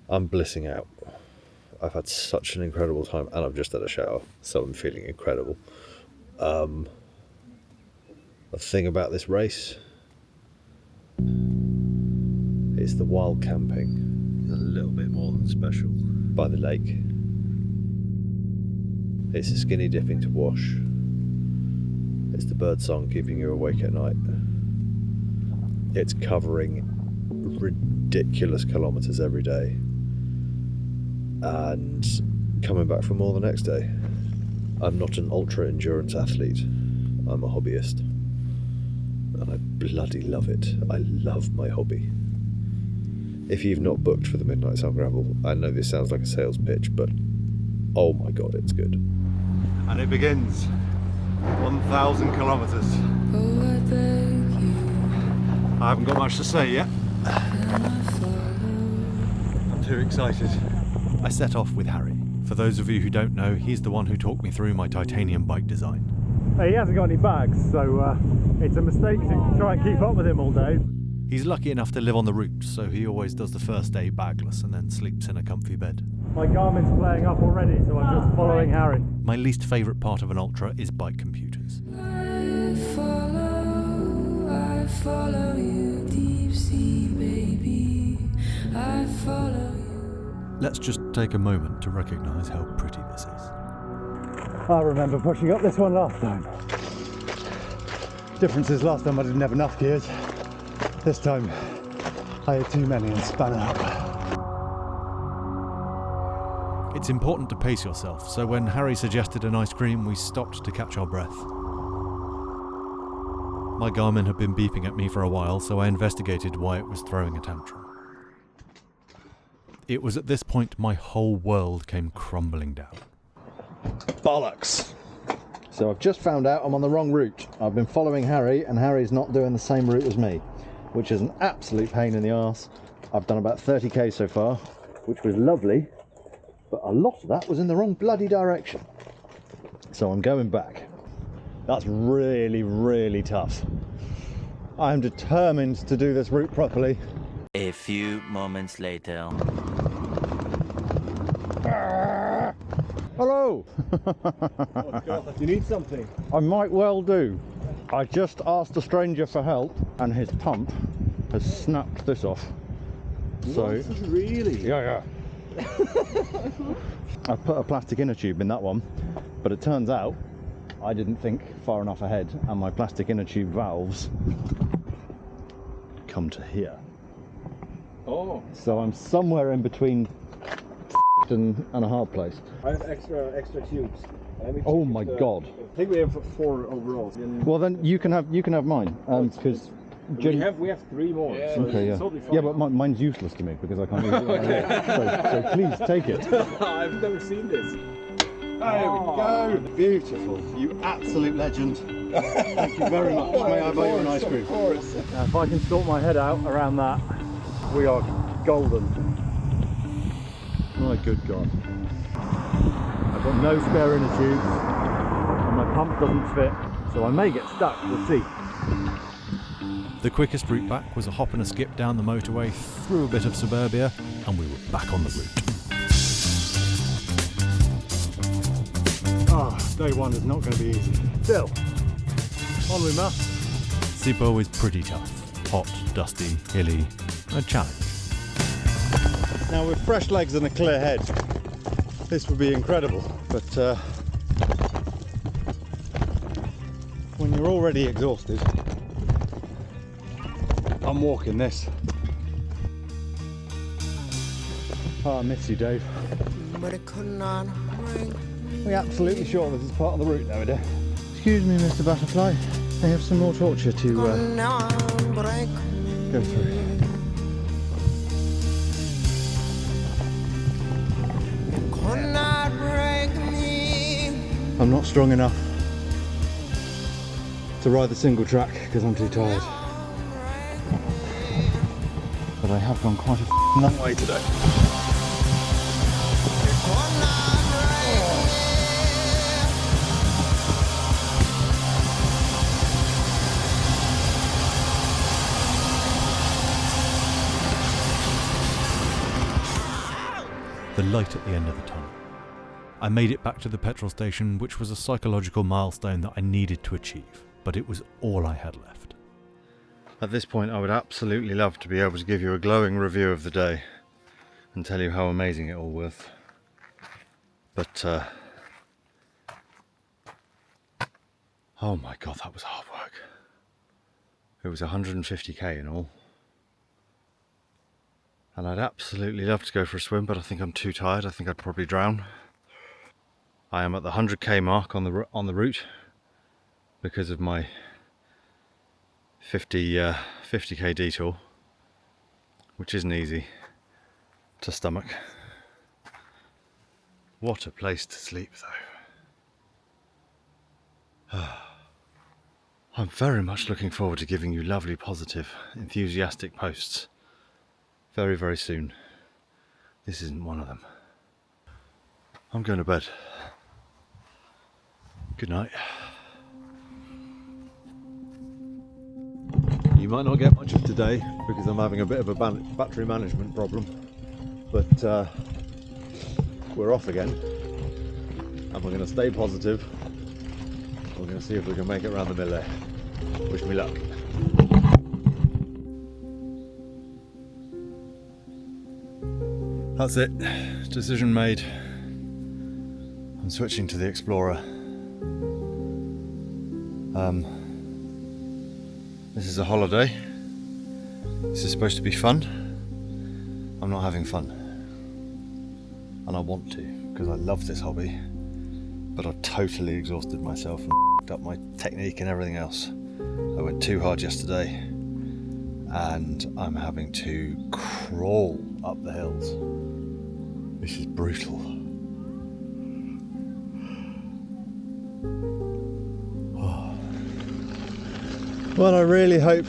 I'm blissing out. I've had such an incredible time, and I've just had a shower, so I'm feeling incredible. The thing about this race is the wild camping is a little bit more than special. By the lake, it's the skinny dipping to wash. It's the bird song keeping you awake at night. It's covering ridiculous kilometres every day and coming back for more the next day. I'm not an ultra endurance athlete. I'm a hobbyist, and I bloody love it. I love my hobby. If you've not booked for the Midnight Sun Gravel, I know this sounds like a sales pitch, but oh my god, it's good. And it begins 1,000 kilometres. I haven't got much to say yet. I'm too excited. I set off with Harry. For those of you who don't know, he's the one who talked me through my titanium bike design. He hasn't got any bags, so it's a mistake to try and keep up with him all day. He's lucky enough to live on the route, so he always does the first day bagless and then sleeps in a comfy bed. My Garmin's playing up already, so I'm just following Harry. My least favourite part of an ultra is bike computers. I follow you, deep sea baby. I follow you. Let's just take a moment to recognise how pretty this is. I remember pushing up this one last time. Difference is last time I didn't have enough gears. This time I had too many and span out. It's important to pace yourself, so when Harry suggested an ice cream, we stopped to catch our breath. My Garmin had been beeping at me for a while, so I investigated why it was throwing a tantrum. It was at this point my whole world came crumbling down. Bollocks! So I've just found out I'm on the wrong route. I've been following Harry, and Harry's not doing the same route as me, which is an absolute pain in the arse. I've done about 30k so far, which was lovely, but a lot of that was in the wrong bloody direction. So I'm going back. That's really, really tough. I'm determined to do this route properly. A few moments later. Hello! Oh God, you need something? I might well do. I just asked a stranger for help, and his pump has snapped this off. So, really? yeah. I put a plastic inner tube in that one, but it turns out I didn't think far enough ahead, and my plastic inner tube valves come to here. Oh. So I'm somewhere in between and a hard place. I have extra tubes. Oh my god. I think we have 4 overall. Well then you can have mine, because we have 3 more. Yeah, so okay, yeah. Totally fine. Yeah, but mine's useless to me because I can't use it. So please take it. I've never seen this. There we go. Beautiful. You absolute legend. Thank you very much. May I buy you an ice cream? Of course. Now, if I can sort my head out around that, we are golden. My good God. I've got no spare inner tubes, and my pump doesn't fit, so I may get stuck. We'll see. The quickest route back was a hop and a skip down the motorway, through a bit of suburbia, and we were back on the route. Day one is not going to be easy. Still, on we must. Sipo is pretty tough. Hot, dusty, hilly, a challenge. Now with fresh legs and a clear head, this would be incredible, but when you're already exhausted, I'm walking this. Oh, I miss you, Dave. But it could not bring Are we absolutely sure this is part of the route now, dear? Excuse me, Mr. Butterfly. I have some more torture to go through. I'm not strong enough to ride the single track because I'm too tired. But I have gone quite a long way today. the light at the end of the tunnel. I made it back to the petrol station, which was a psychological milestone that I needed to achieve, but it was all I had left. At this point, I would absolutely love to be able to give you a glowing review of the day and tell you how amazing it all was. But, oh my god, that was hard work. It was 150k in all. And I'd absolutely love to go for a swim, but I think I'm too tired. I think I'd probably drown. I am at the 100k mark on the route because of my 50k detour, which isn't easy to stomach. What a place to sleep though. I'm very much looking forward to giving you lovely, positive, enthusiastic posts very, very soon. This isn't one of them. I'm going to bed. Good night. You might not get much of today because I'm having a bit of a battery management problem, but we're off again and we're going to stay positive. We're going to see if we can make it around the Mille. Wish me luck. That's it. Decision made. I'm switching to the Explorer. This is a holiday. This is supposed to be fun. I'm not having fun. And I want to, because I love this hobby. But I've totally exhausted myself and f***ed up my technique and everything else. I went too hard yesterday. And I'm having to crawl up the hills. This is brutal. Well, I really hope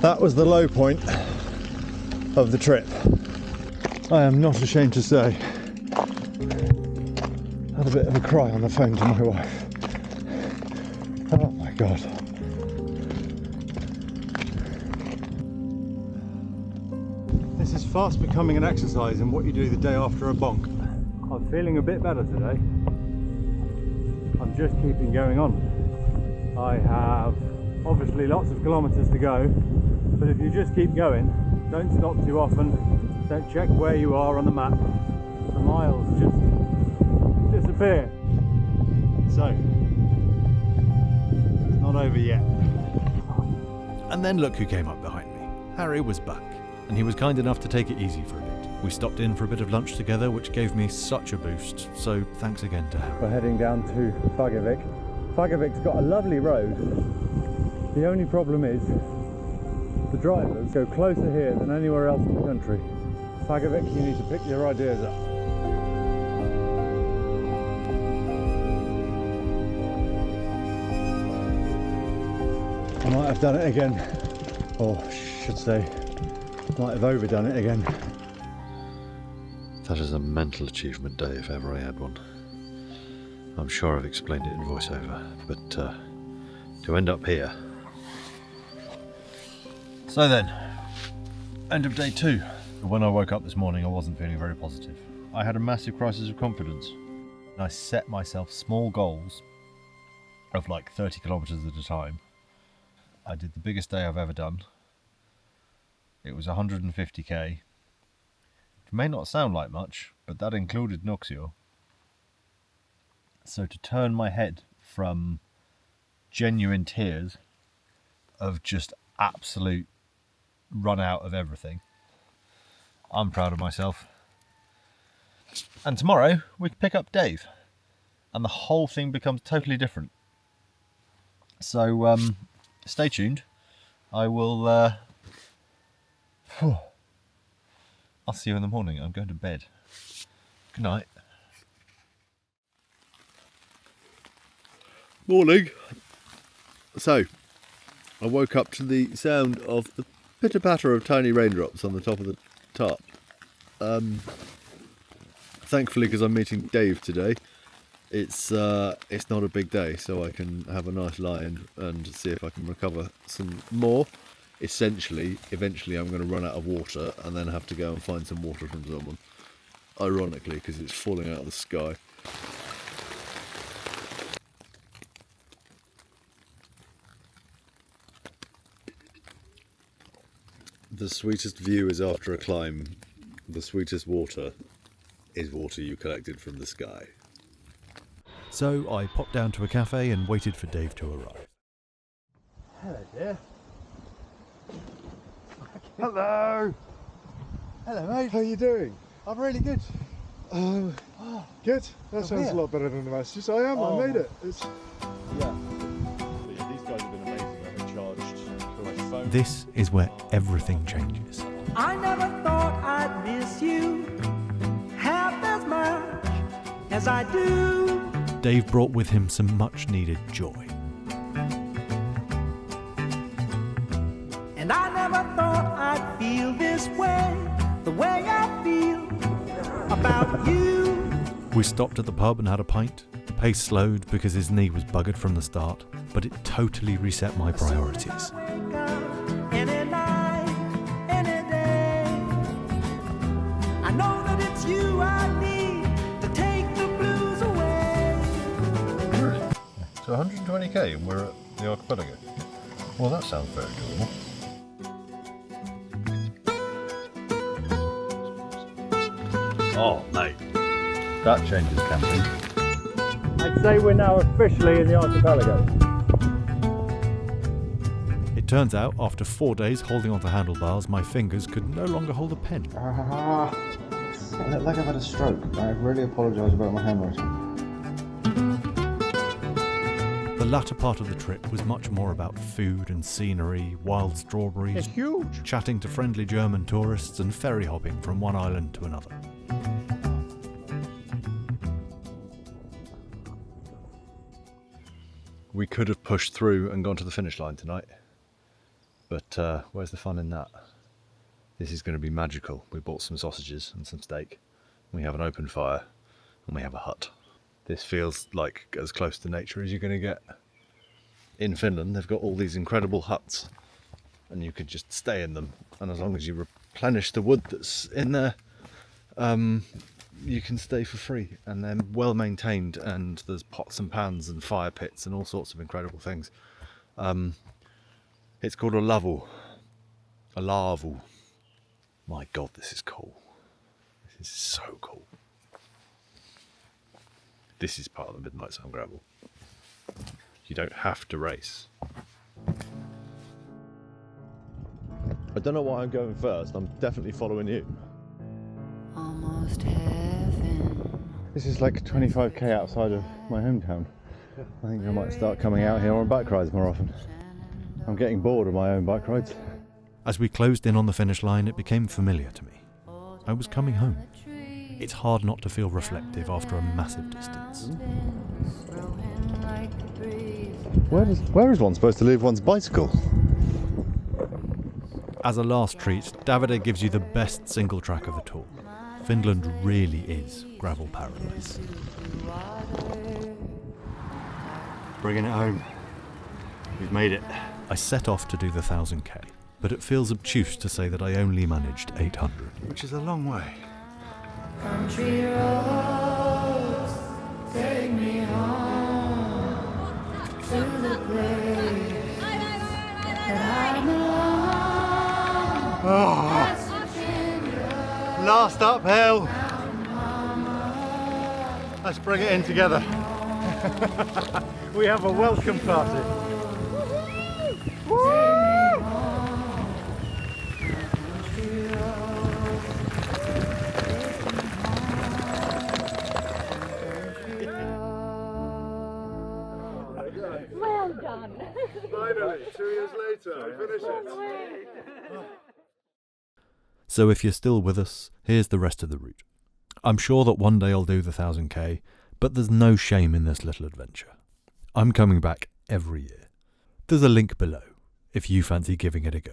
that was the low point of the trip. I am not ashamed to say, I had a bit of a cry on the phone to my wife. Oh my god. This is fast becoming an exercise in what you do the day after a bonk. I'm feeling a bit better today. I'm just keeping going on. I have obviously lots of kilometres to go, but if you just keep going, don't stop too often, don't check where you are on the map, the miles just disappear. So, it's not over yet. And then look who came up behind me. Harry was back, and he was kind enough to take it easy for a bit. We stopped in for a bit of lunch together, which gave me such a boost, so thanks again to Harry. We're heading down to Fagervik. Fagervik's got a lovely road. The only problem is the drivers go closer here than anywhere else in the country. Fagervik, you need to pick your ideas up. I might have done it again, or should say, might have overdone it again. That is a mental achievement day if ever I had one. I'm sure I've explained it in voiceover, but to end up here. So then, end of day 2. When I woke up this morning, I wasn't feeling very positive. I had a massive crisis of confidence. And I set myself small goals of like 30 kilometers at a time. I did the biggest day I've ever done. It was 150k. It may not sound like much, but that included Nuxio. So to turn my head from genuine tears of just absolute run out of everything, I'm proud of myself. And tomorrow we can pick up Dave and the whole thing becomes totally different. So stay tuned. I will I'll see you in the morning. I'm going to bed. Good night. Morning. So, I woke up to the sound of the pitter-patter of tiny raindrops on the top of the tarp. Thankfully, because I'm meeting Dave today, it's not a big day, so I can have a nice lie-in and see if I can recover some more. Essentially, eventually I'm going to run out of water and then have to go and find some water from someone. ironically, because it's falling out of the sky. The sweetest view is after a climb. The sweetest water is water you collected from the sky. So I popped down to a cafe and waited for Dave to arrive. Hello, dear. Hello. Hello, mate. How are you doing? I'm really good. Good. That sounds here. a lot better than the messages. I am. I made it. It's Yeah. These guys have been amazing. I have charged for my phone. This is where everything changes. I never thought I'd miss you half as much as I do. Dave brought with him some much needed joy. And I never thought I'd feel this way, the way I feel about you. We stopped at the pub and had a pint. The pace slowed because his knee was buggered from the start, but it totally reset my priorities. Wake up any night, any day. I know that it's you I need to take the blues away. So 120k and we're at the archipelago. Well, that sounds very doable. Oh, mate, that changes camping. I'd say we're now officially in the archipelago. It turns out, after 4 days holding onto handlebars, my fingers could no longer hold a pen. I look like I've had a stroke. I really apologise about my handwriting. The latter part of the trip was much more about food and scenery, wild strawberries, It's huge. chatting to friendly German tourists and ferry hopping from one island to another. We could have pushed through and gone to the finish line tonight, but where's the fun in that? This is going to be magical. We bought some sausages and some steak. We have an open fire and we have a hut. This feels like as close to nature as you're going to get. In Finland, they've got all these incredible huts and you could just stay in them. And as long as you replenish the wood that's in there, you can stay for free, and they're well maintained, and there's pots and pans and fire pits and all sorts of incredible things. It's called a lavu. A lavu. My god, this is cool. This is so cool. This is part of the Midnight Sun Gravel. You don't have to race. I don't know why I'm going first. I'm definitely following you. Almost heaven. This is like 25k outside of my hometown. I think I might start coming out here on bike rides more often. I'm getting bored of my own bike rides. As we closed in on the finish line, it became familiar to me. I was coming home. It's hard not to feel reflective after a massive distance. Where is one supposed to leave one's bicycle? As a last treat, Davide gives you the best single track of the tour. Finland really is gravel paradise. Bringing it home. We've made it. I set off to do the 1000k, but it feels obtuse to say that I only managed 800. Which is a long way. Country roads, take me home to the place that I belong. Last uphill. Let's bring it in together. We have a welcome party. Well done. finally 2 years later. I finish it. So if you're still with us, here's the rest of the route. I'm sure that one day I'll do the 1000k, but there's no shame in this little adventure. I'm coming back every year. There's a link below if you fancy giving it a go.